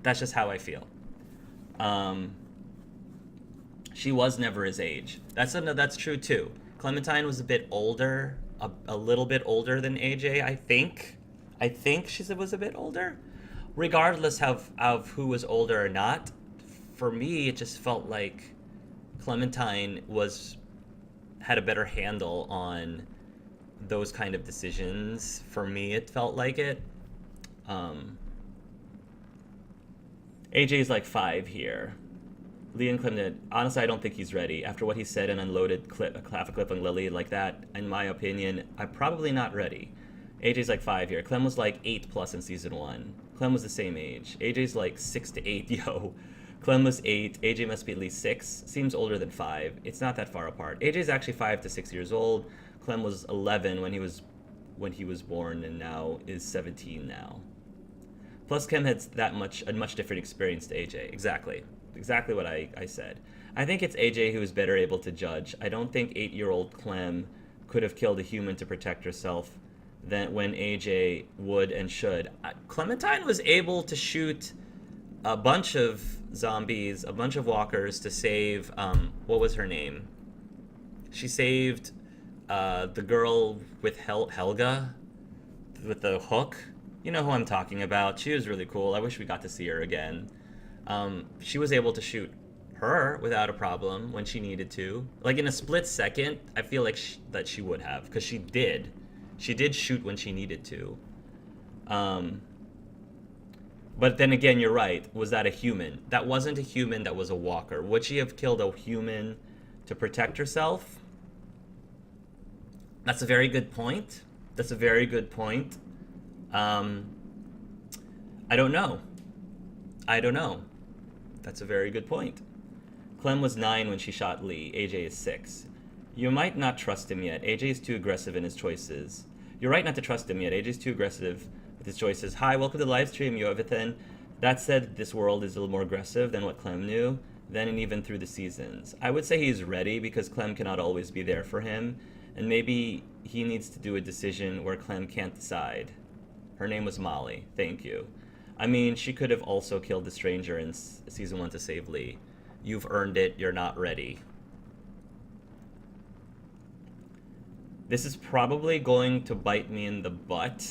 That's just how I feel. Um, she was never his age. That's true too. Clementine was a bit older, a little bit older than AJ. I think she was a bit older. Regardless of who was older or not, for me it just felt like Clementine was had a better handle on those kind of decisions. For me, it felt like it. Um, AJ's like 5 here. Leon Clement, honestly, I don't think he's ready. After what he said and unloaded half a clip on Lily like that, in my opinion, I'm probably not ready. AJ's like 5 here. Clem was like 8 plus in season 1. Clem was the same age. AJ's like 6 to 8, yo. Clem was 8. AJ must be at least 6. Seems older than 5. It's not that far apart. AJ's actually 5 to 6 years old. Clem was 11 when he was born and now is 17 now. Plus, Clem had a much different experience to AJ. Exactly what I said. I think it's AJ who is better able to judge. I don't think 8-year-old Clem could have killed a human to protect herself than when AJ would and should. Clementine was able to shoot a bunch of zombies, a bunch of walkers to save. What was her name? She saved the girl with Helga with the hook. You know who I'm talking about. She was really cool. I wish we got to see her again. She was able to shoot her without a problem when she needed to. Like in a split second, I feel like that she would have, because she did. She did shoot when she needed to. But then again, you're right. Was that a human? That wasn't a human. That was a walker. Would she have killed a human to protect herself? That's a very good point. That's a very good point. I don't know. I don't know. That's a very good point. Clem was 9 when she shot Lee. AJ is 6. You might not trust him yet. AJ is too aggressive in his choices. You're right not to trust him yet. AJ is too aggressive with his choices. Hi, welcome to the live stream, Yovithan. That said, this world is a little more aggressive than what Clem knew, then and even through the seasons. I would say he's ready because Clem cannot always be there for him, and maybe he needs to do a decision where Clem can't decide. Her name was Molly. Thank you. I mean, she could have also killed the stranger in season 1 to save Lee. You've earned it. You're not ready. This is probably going to bite me in the butt,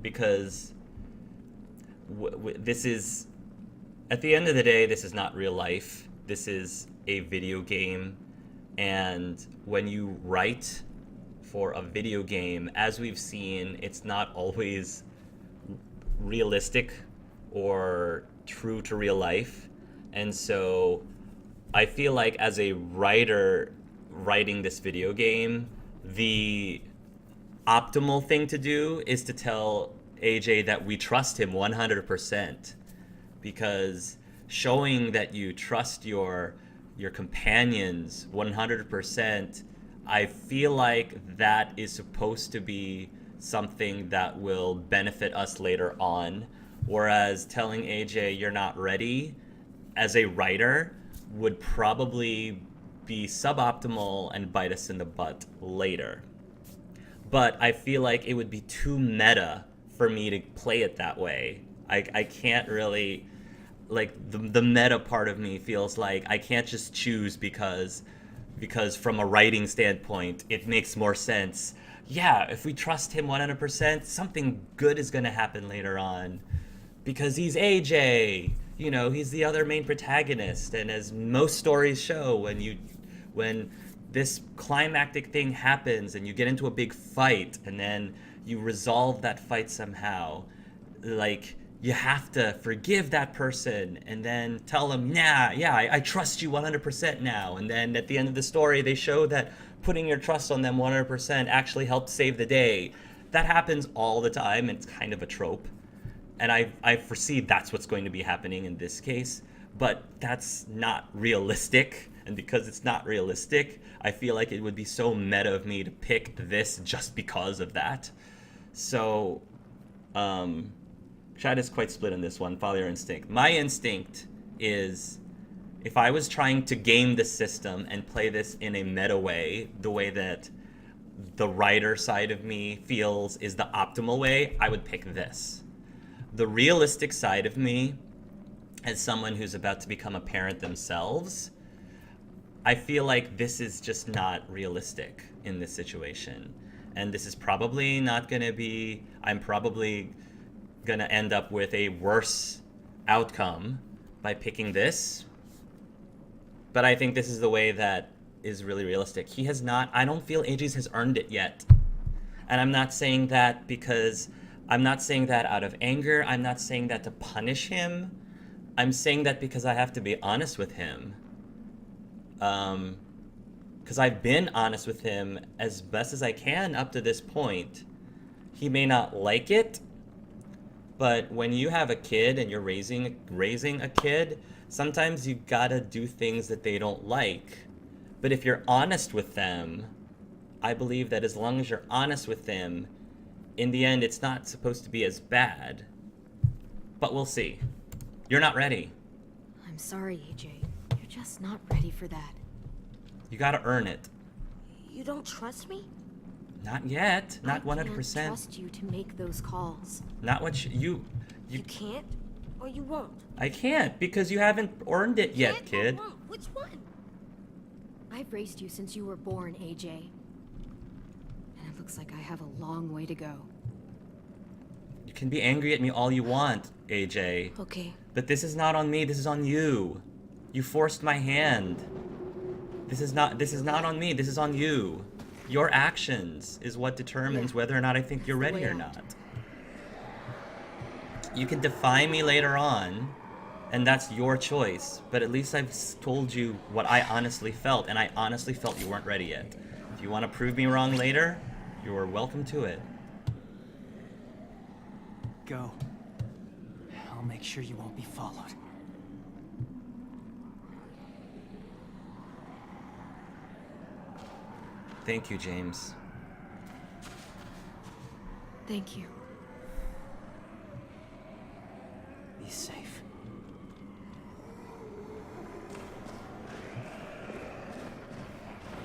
because this is, at the end of the day, this is not real life. This is a video game, and when you write for a video game, as we've seen, it's not always realistic or true to real life. And so I feel like as a writer writing this video game, the optimal thing to do is to tell AJ that we trust him 100%, because showing that you trust your companions 100%, I feel like that is supposed to be something that will benefit us later on, whereas telling AJ you're not ready as a writer would probably be suboptimal and bite us in the butt later. But I feel like it would be too meta for me to play it that way. I can't really, like, the meta part of me feels like I can't just choose because from a writing standpoint it makes more sense. Yeah, if we trust him 100%, something good is going to happen later on because he's AJ. You know, he's the other main protagonist, and as most stories show, when this climactic thing happens and you get into a big fight and then you resolve that fight somehow, like, you have to forgive that person and then tell them, I trust you 100% now. And then at the end of the story, they show that putting your trust on them 100% actually helped save the day. That happens all the time, and it's kind of a trope. And I foresee that's what's going to be happening in this case, but that's not realistic. And because it's not realistic, I feel like it would be so meta of me to pick this just because of that. So, Chad is quite split on this one. Follow your instinct. My instinct is, if I was trying to game the system and play this in a meta way, the way that the writer side of me feels is the optimal way, I would pick this. the realistic side of me, as someone who's about to become a parent themselves, I feel like this is just not realistic in this situation. And this is probably not going to be, I'm probably going to end up with a worse outcome by picking this. But I think this is the way that is really realistic. He has not, I don't feel AJ's has earned it yet. And I'm not saying that because, I'm not saying that out of anger. I'm not saying that to punish him. I'm saying that because I have to be honest with him. Because I've been honest with him as best as I can up to this point. He may not like it, but when you have a kid and you're raising a kid, sometimes you gotta do things that they don't like. But if you're honest with them, I believe that as long as you're honest with them, in the end, it's not supposed to be as bad. But we'll see. You're not ready. I'm sorry, AJ. You're just not ready for that. You gotta earn it. You don't trust me? Not yet. Not 100%. I can't trust you to make those calls. Not what you can't, or you won't. I can't because you haven't earned it yet, Can't or kid. won't? Which one? I've raised you since you were born, AJ. And it looks like I have a long way to go. You can be angry at me all you want, AJ. Okay. But this is not on me. This is on you. You forced my hand. This is not on me. This is on you. Your actions is what determines whether or not I think you're ready or not. You can defy me later on, and that's your choice. But at least I've told you what I honestly felt, and I honestly felt you weren't ready yet. If you want to prove me wrong later, you're welcome to it. Go. I'll make sure you won't be followed. Thank you, James. Thank you. Be safe.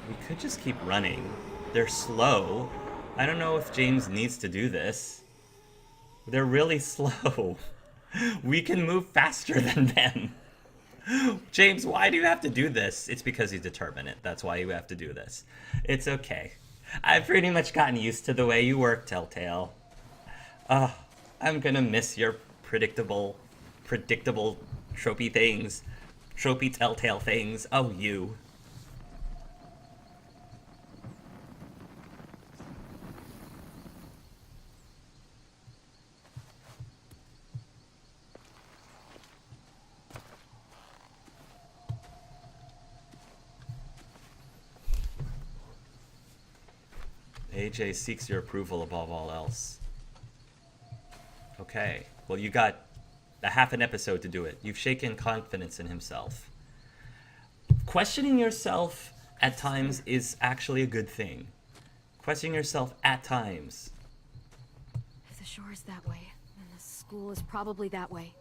We could just keep running. They're slow. I don't know if James needs to do this. They're really slow. We can move faster than them. James, why do you have to do this? It's because he's determined. That's why you have to do this. It's okay. I've pretty much gotten used to the way you work, Telltale. I'm gonna miss your predictable tropey things. Tropey Telltale things. Oh, you. AJ seeks your approval above all else. Okay. Well, you got a half an episode to do it. You've shaken confidence in himself. Questioning yourself at times is actually a good thing. Questioning yourself at times. If the shore is that way, then the school is probably that way.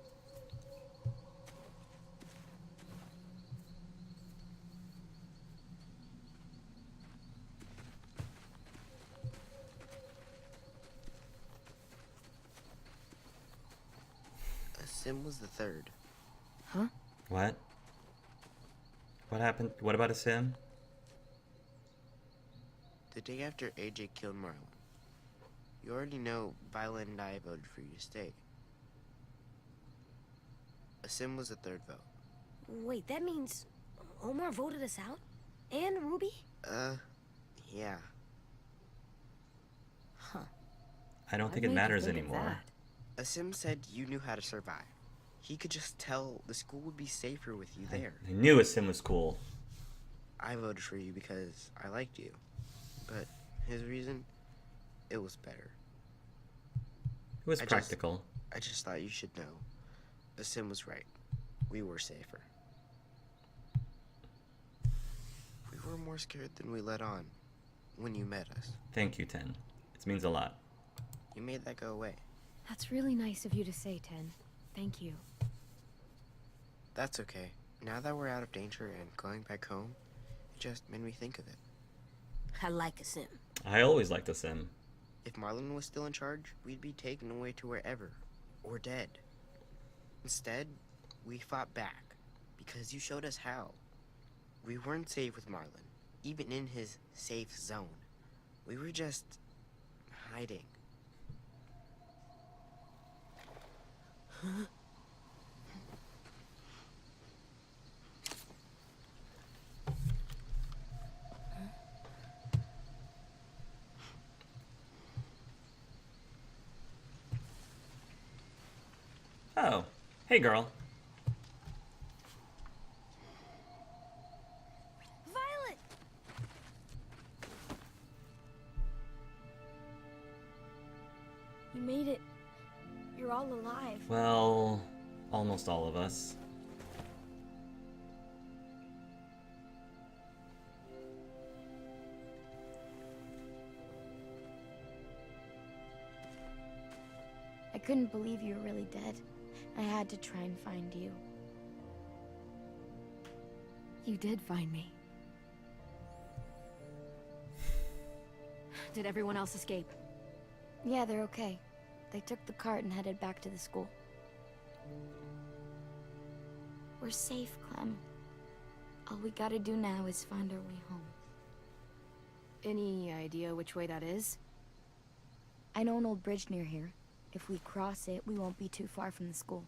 Sim was the third. Huh? What? What happened? What about a sim? The day after AJ killed Marlon. You already know Violet and I voted for you to stay. Sim was the third vote. Wait, that means Omar voted us out? And Ruby? Yeah. Huh. I don't think What it made you matters think of anymore. that? Sim said you knew how to survive. He could just tell the school would be safer with you there. I knew a sim was cool. I voted for you because I liked you. But his reason, it was better. It was I just- practical. I just thought you should know. Sim was right. We were safer. We were more scared than we let on when you met us. Thank you, Ten. It means a lot. You made that go away. That's really nice of you to say, Ten. Thank you. That's okay. Now that we're out of danger and going back home, it just made me think of it. I like a sim. I always liked a sim. If Marlon was still in charge, we'd be taken away to wherever. or dead. Instead, we fought back because you showed us how. We weren't safe with Marlon, even in his safe zone. We were just hiding. Oh, hey girl. Violet! You made it. You're all alive. Well, almost all of us. I couldn't believe you were really dead. I had to try and find you. You did find me. Did everyone else escape? Yeah, they're okay. They took the cart and headed back to the school. We're safe, Clem. All we gotta do now is find our way home. Any idea which way that is? I know an old bridge near here. If we cross it, we won't be too far from the school.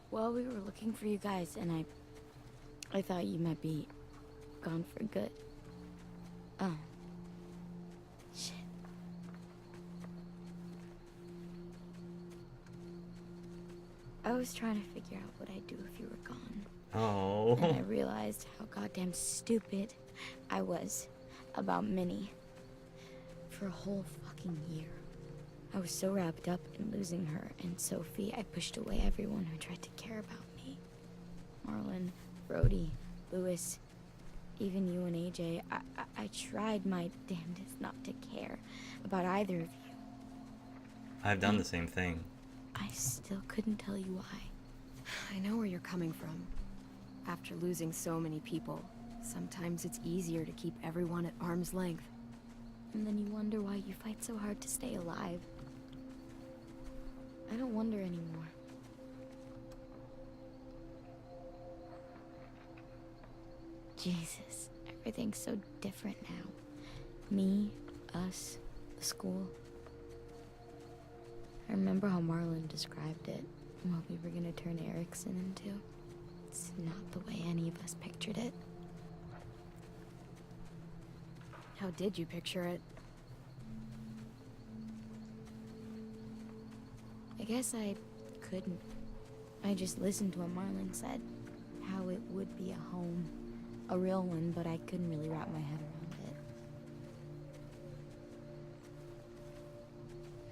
Well, we were looking for you guys, and I thought you might be gone for good. Oh. Shit. I was trying to figure out what I'd do if you were gone. And I Oh. realized how goddamn stupid I was about Minnie. For a whole fucking year. I was so wrapped up in losing her and Sophie, I pushed away everyone who tried to care about me. Marlon, Brody, Lewis, even you and AJ. I tried my damnedest not to care about either of you. I've done the same thing. I still couldn't tell you why. I know where you're coming from. After losing so many people, sometimes it's easier to keep everyone at arm's length. And then you wonder why you fight so hard to stay alive. I don't wonder anymore. Jesus, everything's so different now. Me, us, the school. I remember how Marlon described it, what we were gonna turn Erickson into. It's not the way any of us pictured it. How did you picture it? I guess I couldn't. I just listened to what Marlon said. How it would be a home. A real one, but I couldn't really wrap my head around it.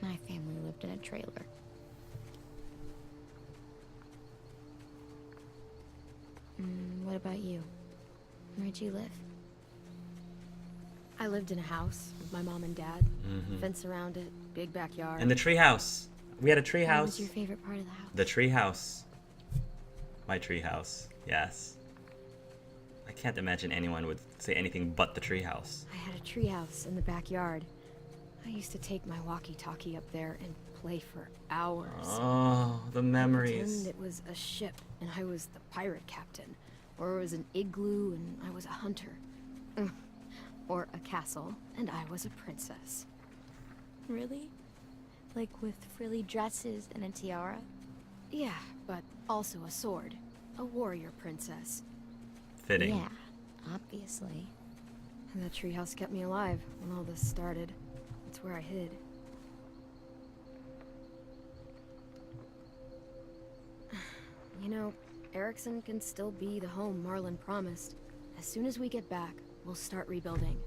My family lived in a trailer. What about you? Where'd you live? I lived in a house with my mom and dad. Mhm. Fence around it, big backyard. And the treehouse. We had a tree What house. was your favorite part of the house? The tree house. My tree house. Yes. I can't imagine anyone would say anything but the tree house. I had a treehouse in the backyard. I used to take my walkie-talkie up there and play for hours. Oh, the I memories. pretended it was a ship and I was the pirate captain. Or it was an igloo and I was a hunter. Or a castle and I was a princess. Really? Like with frilly dresses and a tiara? Yeah, but also a sword. A warrior princess. Fitting. Yeah, obviously. And that treehouse kept me alive when all this started. It's where I hid. You know, Erickson can still be the home Marlon promised. As soon as we get back, we'll start rebuilding.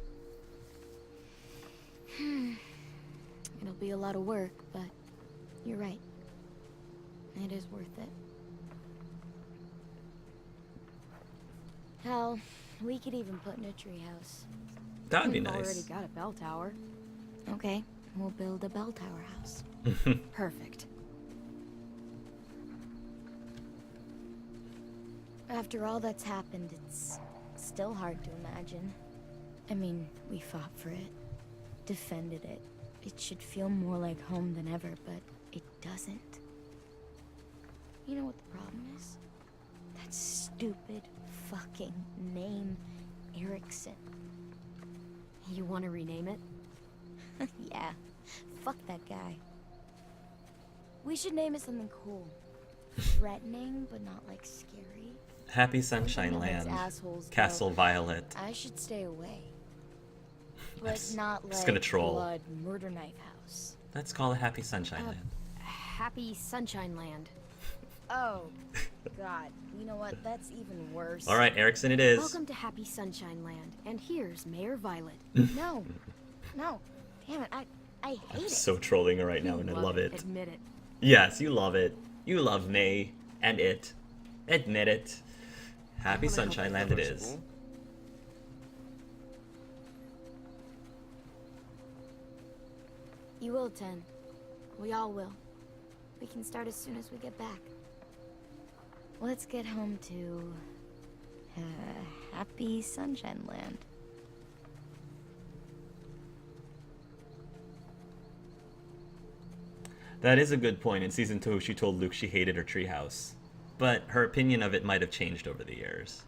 It'll be be a lot of work, but you're right. It is worth it. Hell, we could even put in a treehouse. That would be We've already nice. got a bell tower. Okay, we'll build a bell tower house. Perfect. After all that's happened, it's still hard to imagine. I mean, we fought for it, defended it. It should feel more like home than ever, but it doesn't. You know what the problem is? That stupid fucking name, Erickson. You want to rename it? Yeah, fuck that guy. We should name it something cool. Threatening, but not like scary. Happy Sunshine Something that lets Land. assholes Castle go, Violet. I should stay away. But Just- not like just gonna troll. Blood Murder Knife House. Let's call it Happy Sunshine Land. Happy Sunshine Land. Oh, God. You know what? That's even worse. All right, Erickson it is. Welcome to Happy Sunshine Land, and here's Mayor Violet. No. No. Damn it. I hate I'm it. so trolling her right now, and I love it. Admit it. Yes, you love it. You love May and it. Admit it. Happy Wanna help Sunshine me Land it cover is. school? You will, 10. We all will. We can start as soon as we get back. Let's get home to... Happy Sunshine Land. That is a good point. In Season 2, she told Luke she hated her treehouse. But her opinion of it might have changed over the years.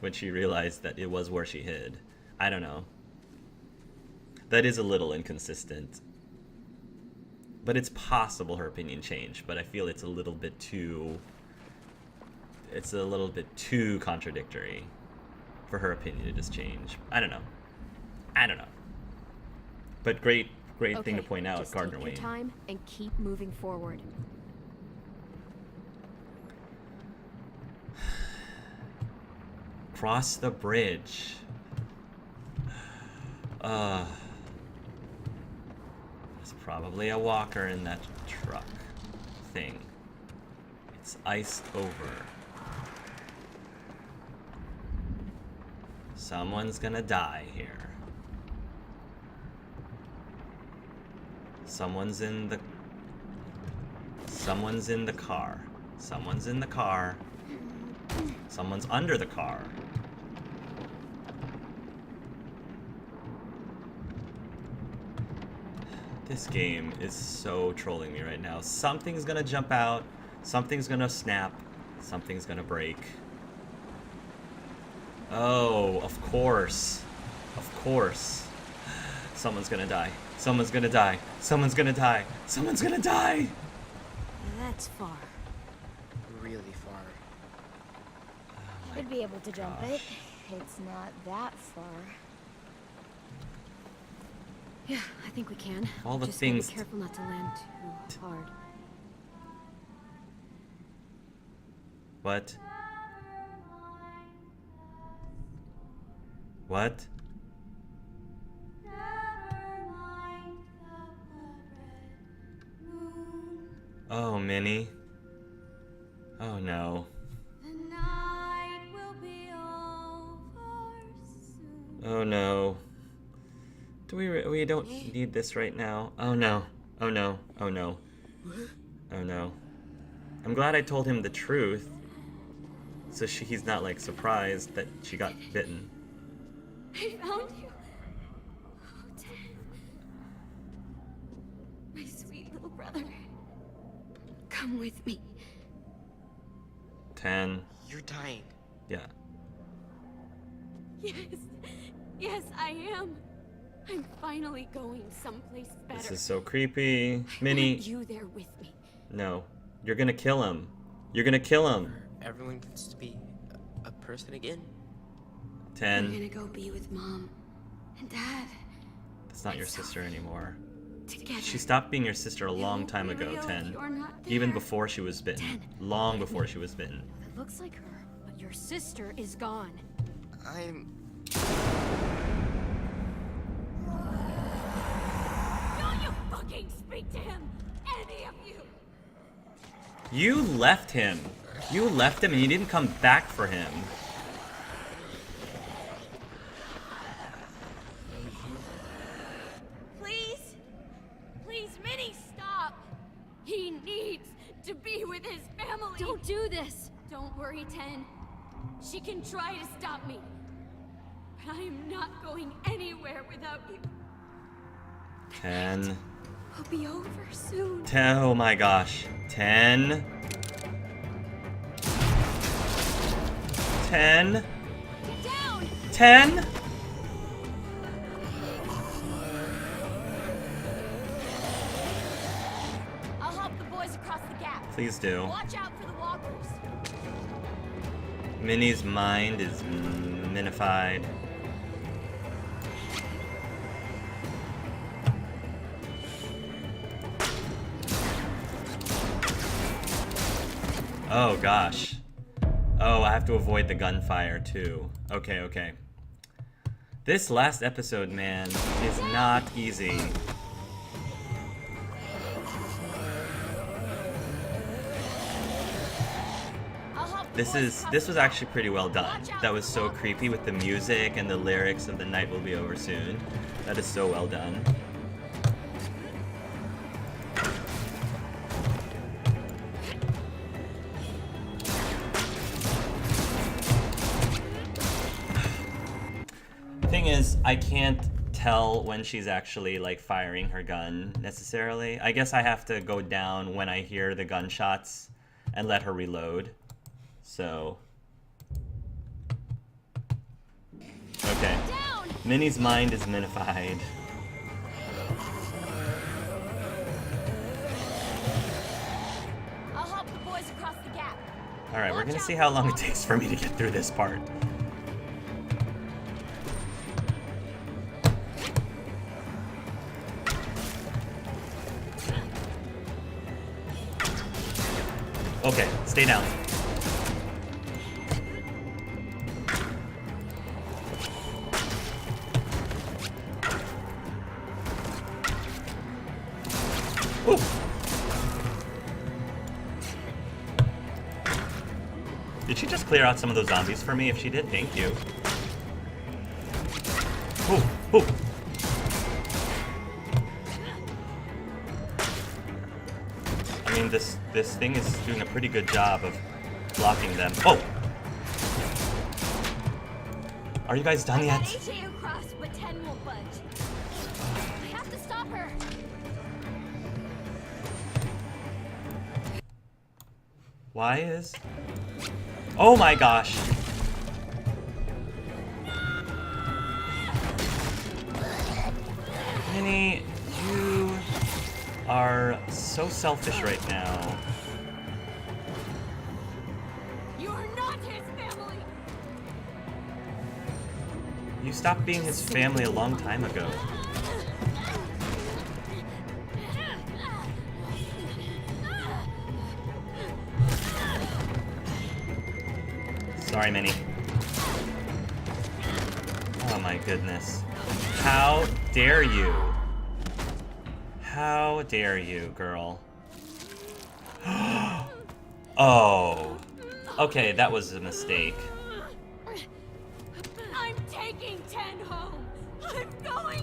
When she realized that it was where she hid. I don't know. That is a little inconsistent. But it's possible her opinion changed. But I feel it's a little bit too... It's a little bit too contradictory for her opinion to just change. I don't know. I don't know. But great thing to point out, just Gardner take Wayne. your time and keep moving forward. Cross the bridge. There's probably a walker in that truck thing. It's iced over. Someone's gonna die here. Someone's in the car. Someone's in the car. Someone's under the car. This game is so trolling me right now. Something's gonna jump out. Something's gonna snap. Something's gonna break. Oh, of course. Of course. Someone's gonna die. Someone's gonna die. Someone's gonna die. Someone's gonna die! That's far. Really far. Should be able to jump it. It's not that far. Yeah, I think we can. All the Just things- Gotta be careful not to land too hard. What? What? Oh, Minnie. Oh no. Oh no. Do we don't need this right now. Oh no. Oh no. Oh no. Oh no. I'm glad I told him the truth. So he's not like surprised that she got bitten. I found you. Oh, Ted. My sweet little brother. Come with me. 10. You're dying. Yeah. Yes. Yes, I am. I'm finally going someplace better. This is so creepy. I Minnie, want you there with me. no. You're gonna kill him. You're gonna kill him. Everyone gets to be a person again. I'm 10. gonna go be with Mom and Dad That's not your sister anymore. together. She stopped being your sister a long won't time be ago, real if 10. you're not Even there. before she was bitten. 10. Long before she was bitten. That looks like her, but your sister is gone. I'm. No, you fucking speak to him, any of you. You left him. You left him and you didn't come back for him. Please? Please, Minnie, stop. He needs to be with his family. Don't do this! Don't worry, Ten. She can try to stop me. But I am not going anywhere without you. 10. It'll be over soon. 10. Oh my gosh. 10. 10. Get down! 10. I'll help the boys across the gap. Please do. Watch out for the walkers. Minnie's mind is minified. Oh gosh. Oh, I have to avoid the gunfire too. Okay, okay. This last episode, man, is not easy. This was actually pretty well done. That was so creepy with the music and the lyrics of "The Night Will Be Over Soon." That is so well done. Thing is, I can't tell when she's actually like firing her gun necessarily. I guess I have to go down when I hear the gunshots and let her reload. So, okay. Minnie's mind is minified. I'll help the boys across the gap. Alright, we're gonna see how long it takes for me to get through this part. Okay, stay down. Ooh. Did she just clear out some of those zombies for me? If she did, thank you. Ooh, ooh. I mean, this thing is doing a pretty good job of blocking them. Oh! Are you guys done yet? AJ across, but 10 won't budge. I have to stop her. Why is... Oh my gosh! Minnie, you are so selfish right now. You are not his family. You stopped being his family a long time ago. Sorry, Minnie. Oh my goodness. How dare you? How dare you, girl? Oh. Okay, that was a mistake. I'm taking 10 home. I'm going.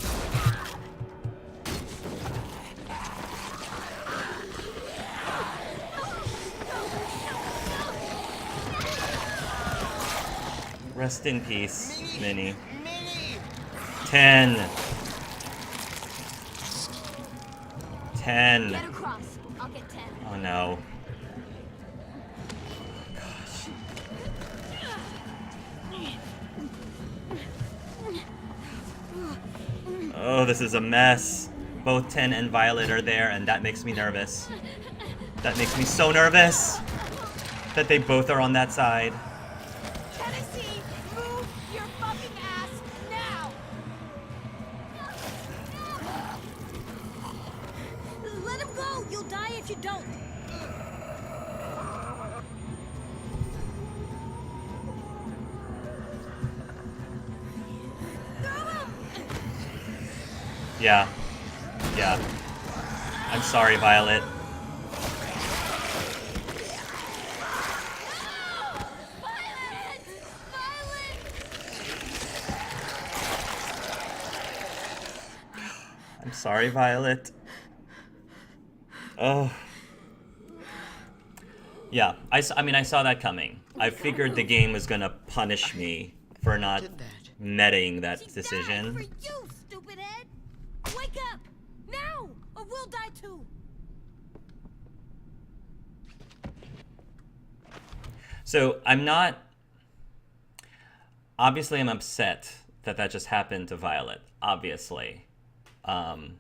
Rest in peace, Minnie. 10. 10. Get across. I'll get 10. Oh no. Gosh. Oh, this is a mess. Both 10 and Violet are there, and that makes me nervous. That makes me so nervous that they both are on that side. Tennessee, move your fucking ass now. Let him go. You'll die if you don't. Yeah. Yeah. I I'm sorry, Violet. I'm sorry, Violet. Oh. Yeah, I mean, I saw that coming. I figured the game was gonna punish me for not Did that. netting that She died decision. for you, stupid head! Wake up! Now! Or we'll die too! So I'm not. Obviously, I'm upset that that just happened to Violet. Obviously, but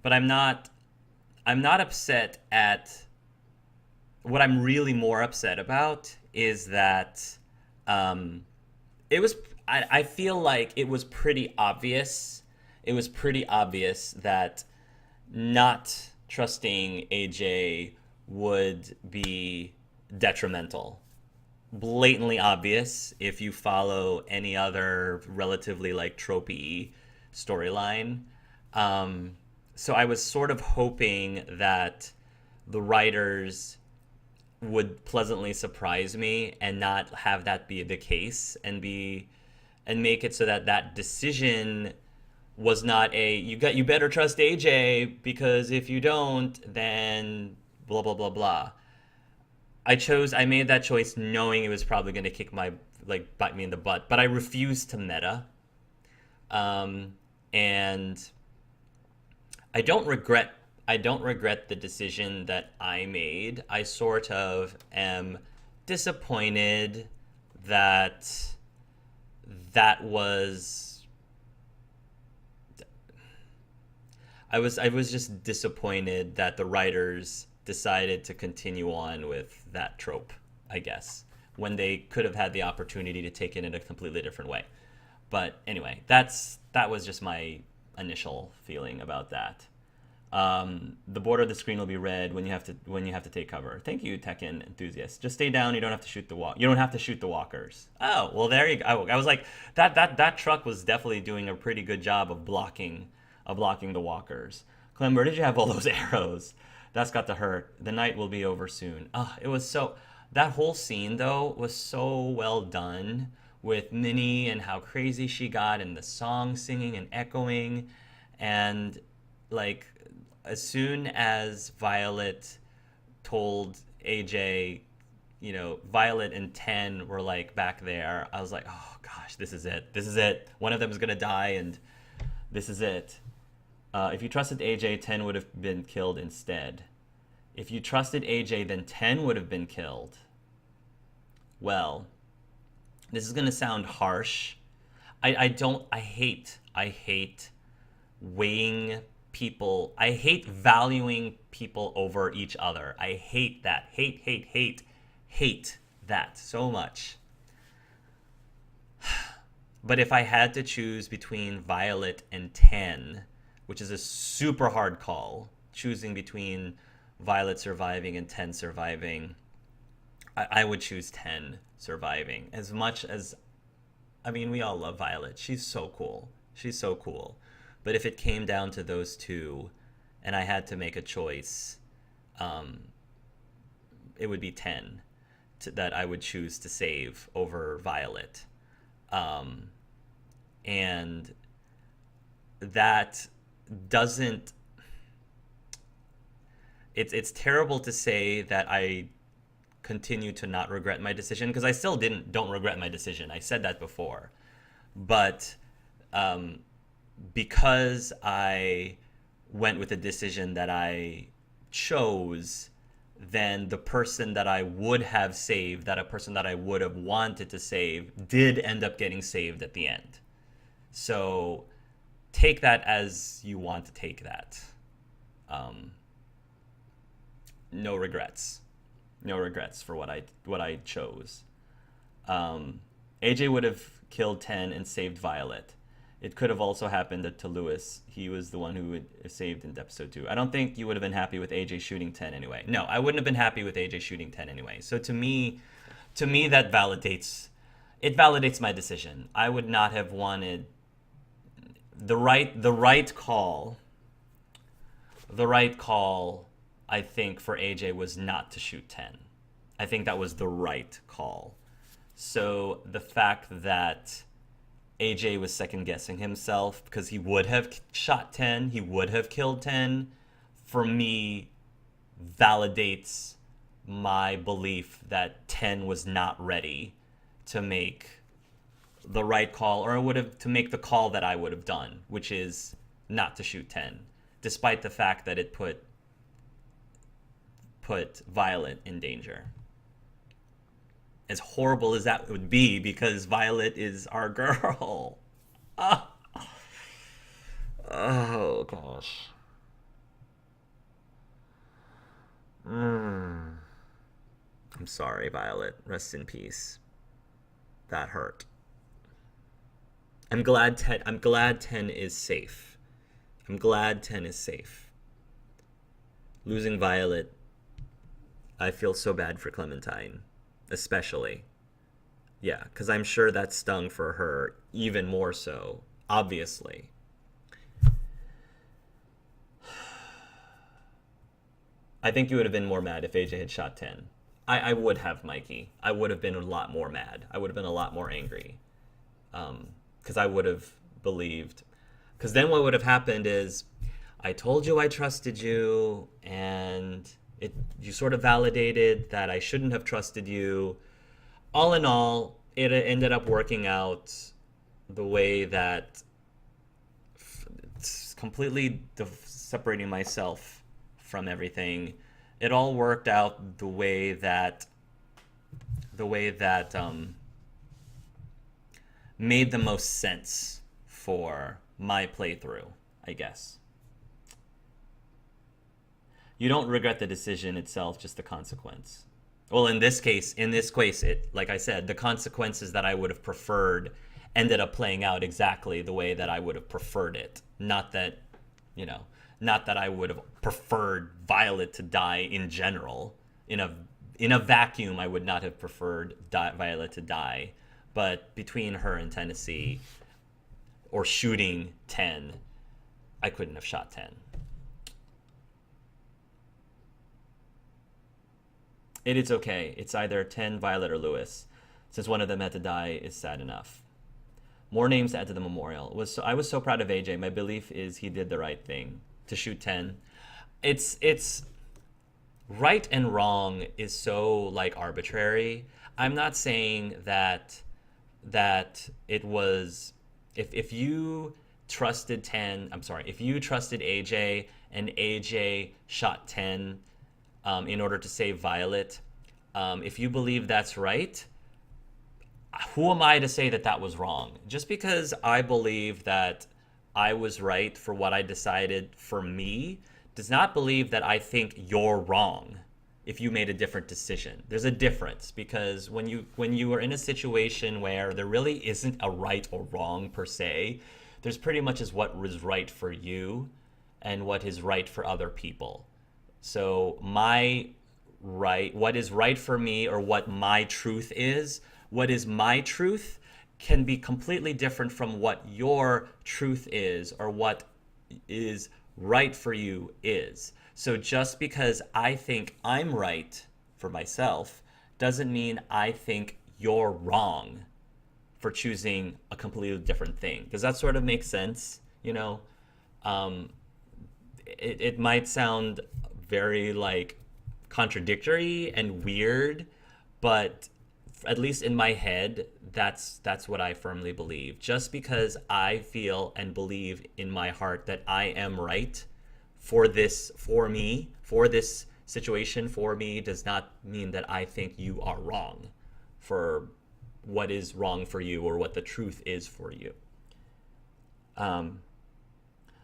I'm not. I'm not upset at. What I'm really more upset about is that it was. I feel like it was pretty obvious. It was pretty obvious that not trusting AJ would be detrimental. Blatantly obvious if you follow any other relatively like tropey storyline. So I was sort of hoping that the writers would pleasantly surprise me and not have that be the case and make it so that that decision was not a you better trust AJ because if you don't then blah blah blah blah. I made that choice knowing it was probably going to bite me in the butt, but I refused to meta. And I don't regret the decision that I made. I sort of am disappointed that was I was just disappointed that the writers decided to continue on with that trope, I guess, when they could have had the opportunity to take it in a completely different way. But anyway, that was just my initial feeling about that. The border of the screen will be red when you have to take cover. Thank you, Tekken enthusiast. Just stay down. You don't have to shoot the walkers. Oh, well, there you go. I was like, that truck was definitely doing a pretty good job of blocking the walkers. Clem, where did you have all those arrows? That's got to hurt. The night will be over soon. It was so. That whole scene though was so well done with Minnie and how crazy she got and the song singing and echoing, and like as soon as Violet told AJ, Violet and Ten were like back there, I was like, oh gosh, this is it. One of them is gonna die, and this is it. If you trusted AJ, 10 would have been killed instead. If you trusted AJ, then 10 would have been killed. Well, this is gonna sound harsh. I hate weighing people. I hate valuing people over each other. I hate that. Hate that so much. But if I had to choose between Violet and 10, which is a super hard call, choosing between Violet surviving and 10 surviving, I would choose 10 surviving. As much as, we all love Violet. She's so cool. But if it came down to those two, and I had to make a choice, it would be 10 that I would choose to save over Violet. And that doesn't. It's terrible to say that I continue to not regret my decision, because I still don't regret my decision. I said that before, but because I went with a decision that I chose, then the person that I would have saved, that a person that I would have wanted to save, did end up getting saved at the end. So take that as you want to take that. No regrets for what I chose. AJ would have killed 10 and saved Violet. It could have also happened to Lewis. He was the one who would have saved in episode 2. I don't think you would have been happy with AJ shooting 10 anyway. No, I wouldn't have been happy with AJ shooting 10 anyway. So to me that validates my decision. I would not have wanted the right call the right call, I think, for AJ was not to shoot 10. I think that was the right call. So the fact that AJ was second guessing himself because he would have shot 10, he would have killed 10, for me validates my belief that 10 was not ready to make the right call, or to make the call that I would have done, which is not to shoot 10, despite the fact that it put Violet in danger. As horrible as that would be, because Violet is our girl. Oh, oh gosh. I'm sorry, Violet. Rest in peace. That hurt. I'm glad 10 is safe. I'm glad 10 is safe. Losing Violet, I feel so bad for Clementine, especially. Yeah, because I'm sure that stung for her even more so, obviously. I think you would have been more mad if AJ had shot 10. I would have, Mikey. I would have been a lot more mad. I would have been a lot more angry. Because I would have believed. Because then what would have happened is, I told you I trusted you, and you sort of validated that I shouldn't have trusted you. All in all, it ended up working out the way that it's completely separating myself from everything. It all worked out the way that made the most sense for my playthrough, I guess. You don't regret the decision itself, just the consequence. Well, in this case, it, like I said, the consequences that I would have preferred ended up playing out exactly the way that I would have preferred it. Not that I would have preferred Violet to die in general. In a vacuum, I would not have preferred Violet to die. But between her and Tennessee, or shooting 10, I couldn't have shot 10. It is okay. It's either 10, Violet, or Lewis. Since one of them had to die is sad enough. More names to add to the memorial. I was so proud of AJ. My belief is he did the right thing to shoot 10. It's right and wrong is so like arbitrary. I'm not saying that it was, if you trusted 10, if you trusted AJ and AJ shot 10 in order to save Violet, if you believe that's right, who am I to say that that was wrong? Just because I believe that I was right for what I decided for me does not believe that I think you're wrong if you made a different decision. There's a difference, because when you are in a situation where there really isn't a right or wrong per se, there's pretty much is what was right for you and what is right for other people. So what is right for me, or what my truth is, what is my truth can be completely different from what your truth is, or what is right for you is. So just because I think I'm right for myself doesn't mean I think you're wrong for choosing a completely different thing. Does that sort of make sense? It might sound very like contradictory and weird, but at least in my head, that's what I firmly believe. Just because I feel and believe in my heart that I am right for this situation for me, does not mean that I think you are wrong for what is wrong for you, or what the truth is for you.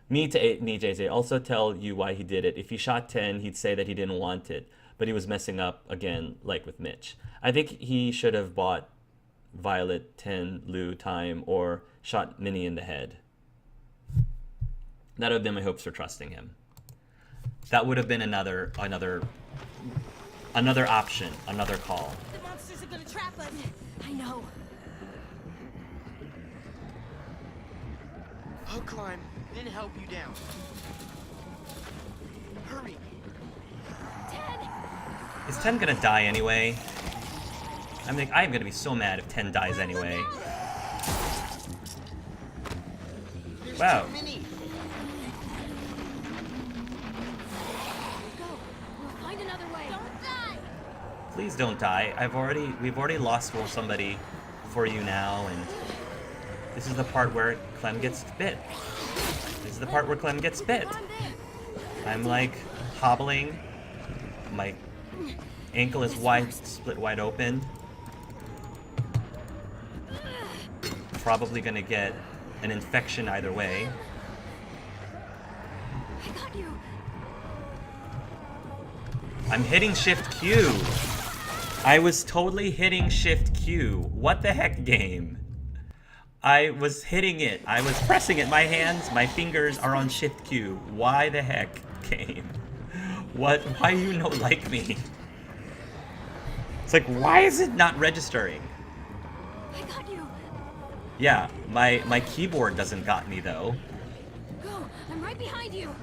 Me, JJ, also tell you why he did it. If he shot 10, he'd say that he didn't want it, but he was messing up again, like with Mitch. I think he should have bought Violet 10 Lou time, or shot Minnie in the head. That would have been my hopes for trusting him. That would have been another option, another call. The monsters are gonna trap us. I know. I'll climb, then help you down. Hurry! Is 10 gonna die anyway? I'm gonna be so mad if 10 dies anyway. There's Wow. too many! Go. We'll find another way. Don't die. Please don't die. We've already lost somebody for you now, and this is the part where Clem gets bit. This is the part where Clem gets bit. Climb there. I'm like hobbling. My ankle is split wide open. Probably gonna get an infection either way. I got you. I'm hitting Shift Q. I was totally hitting Shift Q. What the heck, game? I was hitting it. I was pressing it. My hands, my fingers are on Shift Q. Why the heck, game? What? Why you not like me? It's like, why is it not registering? I got you. Yeah, my keyboard doesn't got me though. Go. I'm right behind you.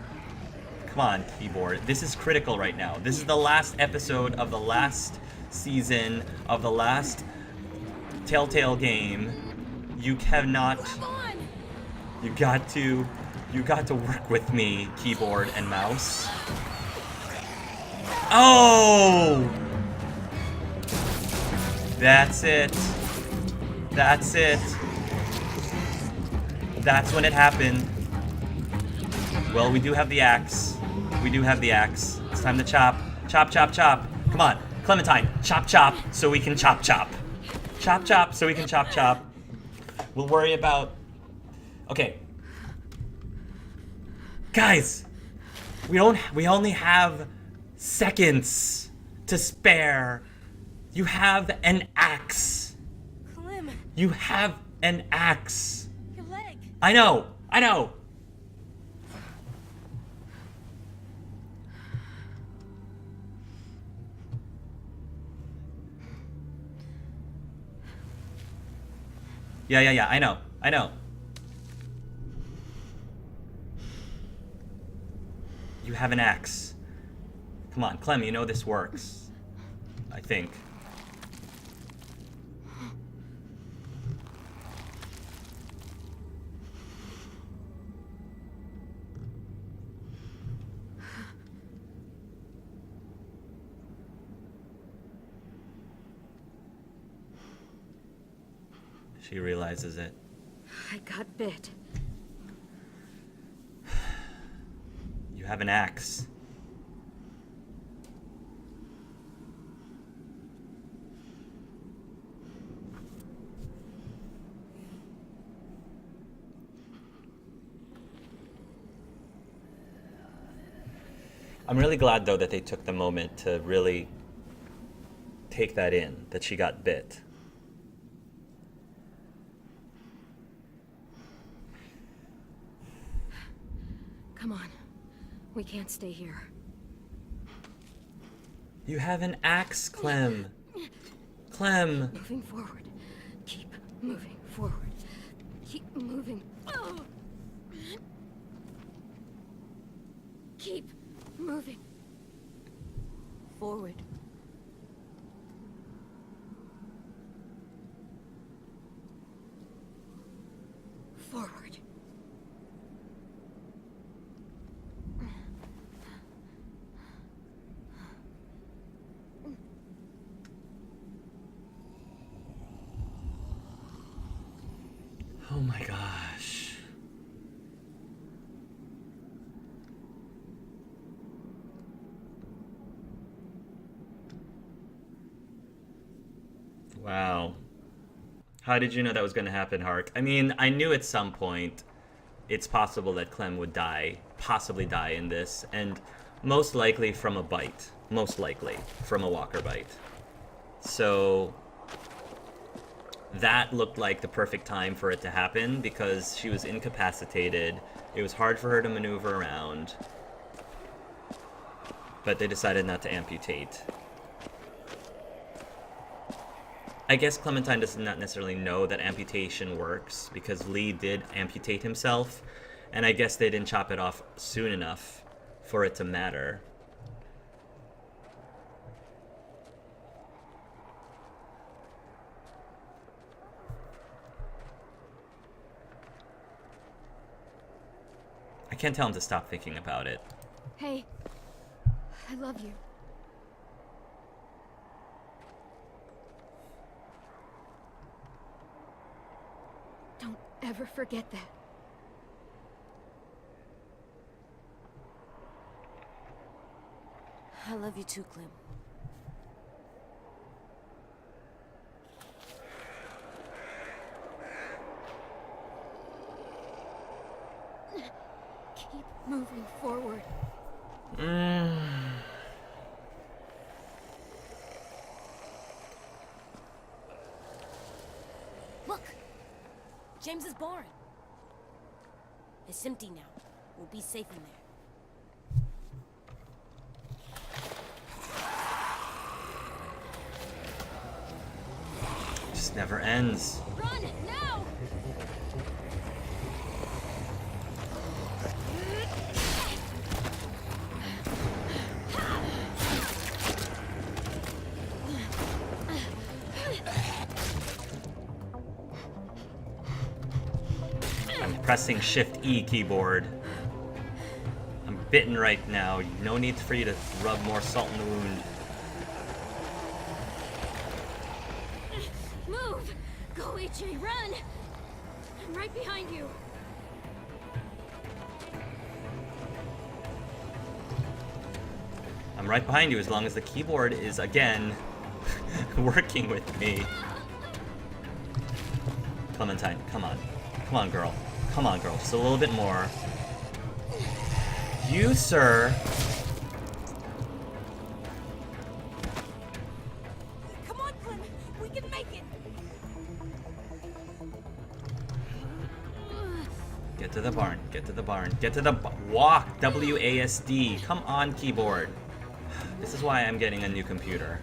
Come on, keyboard. This is critical right now. This is the last episode of the last season of the last Telltale game. You cannot. Grab on. You got to work with me, keyboard and mouse. Oh! That's it. That's it. That's when it happened. Well, we do have the axe. We do have the axe. It's time to chop. Chop, chop, chop. Come on, Clementine. Chop, chop, so we can chop, chop. Chop, chop, so we can chop, chop. We'll worry about... Okay. Guys! We only have seconds to spare. You have an axe. Clem, You have an axe. your leg. I know. I know. Yeah, I know. I know. You have an axe. Come on, Clem, you know this works. I think. She realizes it. I got bit. You have an axe. I'm really glad though that they took the moment to really take that in, that she got bit. Come on. We can't stay here. You have an axe, Clem. Clem. Moving forward. Keep moving forward. Keep moving. Oh. Keep moving. Forward. Forward. Oh my gosh. Wow. How did you know that was going to happen, Hark? I mean, I knew at some point it's possible that Clem would die, possibly die in this, and most likely from a bite. Most likely from a walker bite. So that looked like the perfect time for it to happen because she was incapacitated. It was hard for her to maneuver around. But they decided not to amputate. I guess Clementine does not necessarily know that amputation works because Lee did amputate himself, and I guess they didn't chop it off soon enough for it to matter. I can't tell him to stop thinking about it. Hey, I love you. Don't ever forget that. I love you too, Clem. Keep moving forward. Look! James's barn. It's empty now. We'll be safe in there. Just never ends. Run now! I'm pressing Shift E keyboard. I'm bitten right now. No need for you to rub more salt in the wound. Move! Go, AJ, run! I'm right behind you. I'm right behind you as long as the keyboard is, again, working with me. Clementine, come on. Come on, girl. Come on, girl. Just a little bit more. You, sir. Come on, Clem! We can make it! Get to the barn. Get to the barn. Get to the walk. WASD. Come on, keyboard. This is why I'm getting a new computer.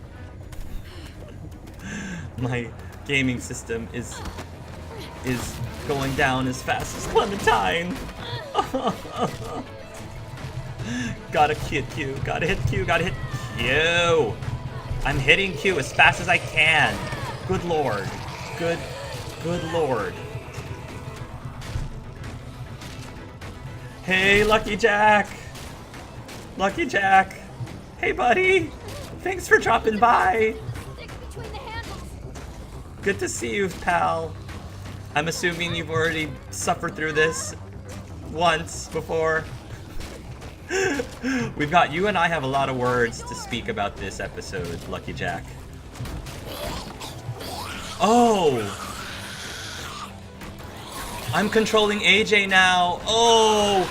My gaming system is going down as fast as Clementine. Gotta hit Q. Gotta hit Q. Gotta hit Q. I'm hitting Q as fast as I can. Good lord. Good lord. Hey, Lucky Jack. Lucky Jack. Hey, buddy. Thanks for dropping by. Stick between the handles. Good to see you, pal. I'm assuming you've already suffered through this once before. We've got, you and I have a lot of words to speak about this episode, Lucky Jack. Oh! I'm controlling AJ now. Oh!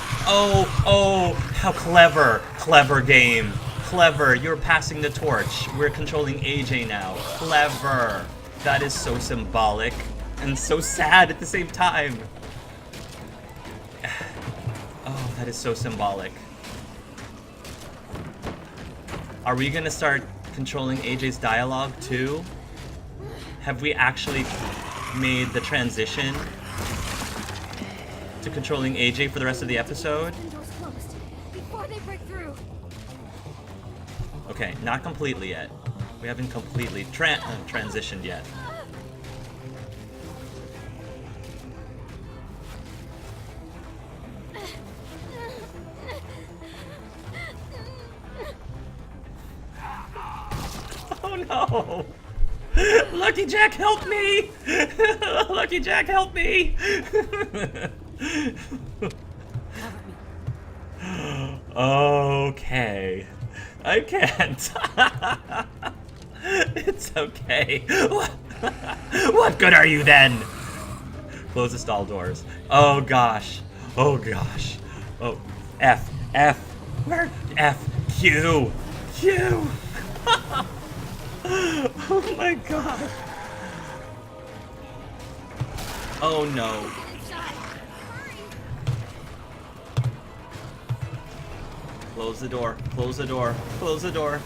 How clever. Clever game. Clever. You're passing the torch. We're controlling AJ now. Clever. That is so symbolic and so sad at the same time. Oh, that is so symbolic. Are we gonna start controlling AJ's dialogue too? Have we actually made the transition to controlling AJ for the rest of the episode? Windows closed. Before they break through. Okay, not completely yet. We haven't completely transitioned yet. Oh no! Lucky Jack, help me! Lucky Jack, help me! Okay. I can't. It's okay. What good are you then? Close the stall doors. Oh gosh. Oh gosh. Oh, F. Where? F. Q. Oh my god. Oh no. Close the door. Close the door. Close the door.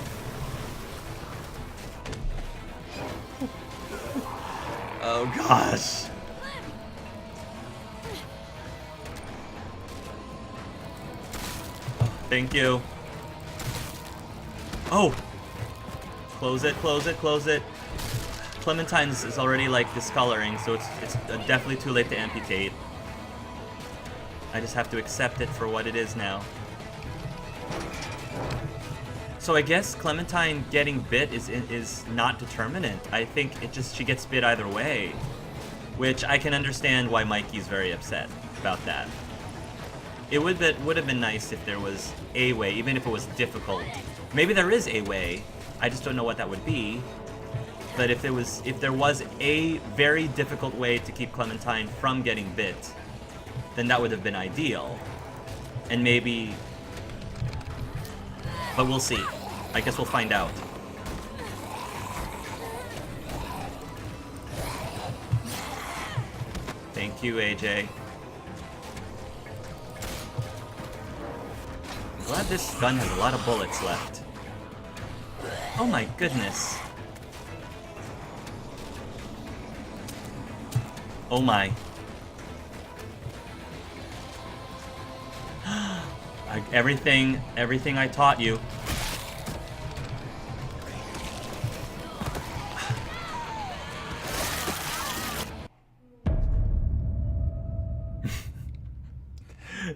Oh gosh. Thank you. Oh! Close it, close it, close it. Clementine's is already like discoloring, so it's definitely too late to amputate. I just have to accept it for what it is now. So I guess Clementine getting bit is not determinant. I think she gets bit either way, which I can understand why Mikey's very upset about that. It would have been nice if there was a way, even if it was difficult. Maybe there is a way. I just don't know what that would be. But if there was a very difficult way to keep Clementine from getting bit, then that would have been ideal. And maybe... But we'll see. I guess we'll find out. Thank you, AJ. I'm glad this gun has a lot of bullets left. Oh my goodness. Oh my. Everything I taught you.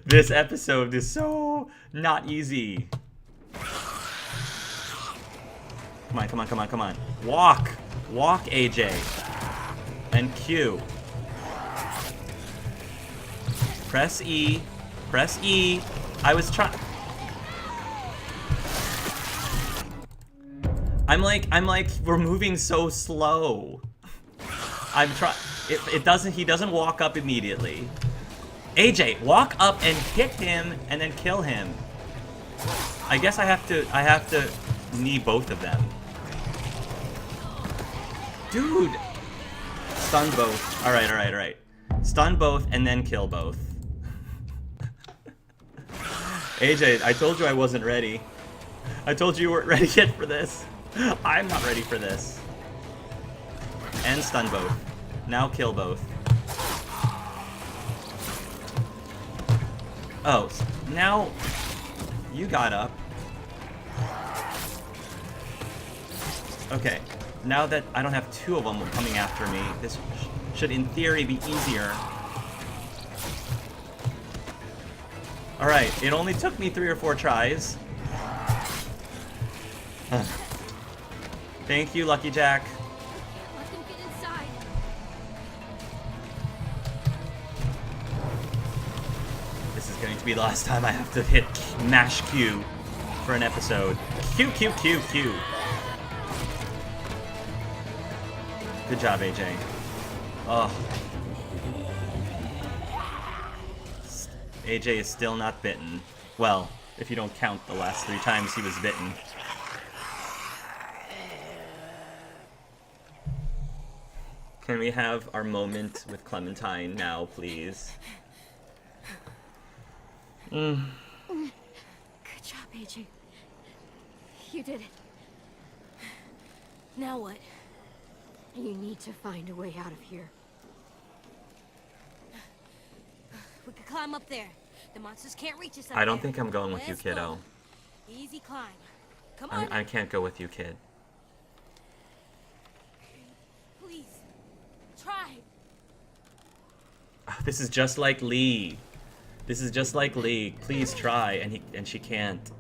This episode is so not easy. Come on, come on, come on, come on. Walk! Walk, AJ. And Q. Press E. Press E. I was trying... I'm like, we're moving so slow. I'm trying... He doesn't walk up immediately. AJ, walk up and hit him and then kill him. I guess I have to knee both of them. Dude! Stun both. Alright, alright, alright. Stun both and then kill both. AJ, I told you I wasn't ready. I told you weren't ready yet for this. I'm not ready for this. And stun both. Now kill both. Oh, now you got up. Okay, now that I don't have two of them coming after me, this should in theory be easier. Alright, it only took me 3 or 4 tries. Thank you, Lucky Jack. Let them get inside. This is going to be the last time I have to hit mash Q for an episode. Q, Q, Q, Q. Good job, AJ. Oh. AJ is still not bitten. Well, if you don't count the last 3 times he was bitten. Can we have our moment with Clementine now, please? Good job, AJ. You did it. Now what? You need to find a way out of here. We could climb up there. The monsters can't reach us up I don't there. think I'm going with you, Let's kiddo. go. Easy climb. Come on. I can't go with you, kid. Please. Try. Oh, this is just like Lee. This is just like Lee. Please try, and she can't.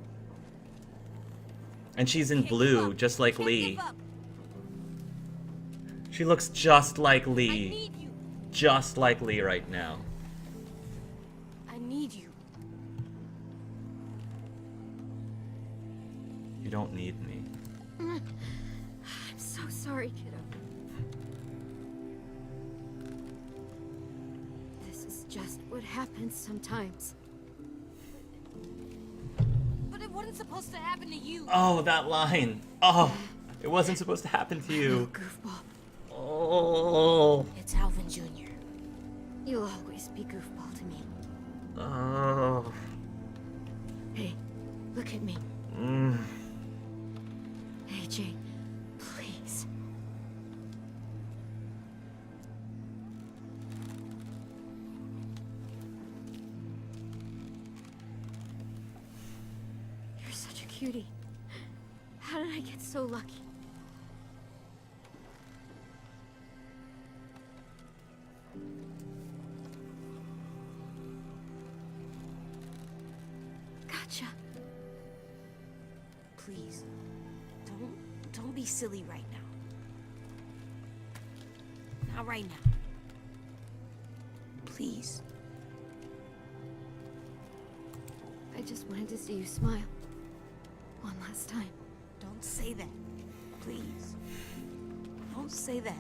And she's in Can't blue, give up. just like Can't Lee. give up. She looks just like I Lee. need you. Just like Lee right now. I need you. You don't need me. I'm so sorry, kiddo. This is just what happens sometimes. But it wasn't supposed to happen to you. Oh, that line. Oh, it wasn't supposed to happen to you. Goofball. Oh. It's Alvin Jr. You'll always be goofball to me. Oh. Hey, look at me. Mm. AJ, please. Cutie. How did I get so lucky? Gotcha. Please, don't be silly right now. Not right now. Please. I just wanted to see you smile. One last time. Don't say that. Please. Don't say that.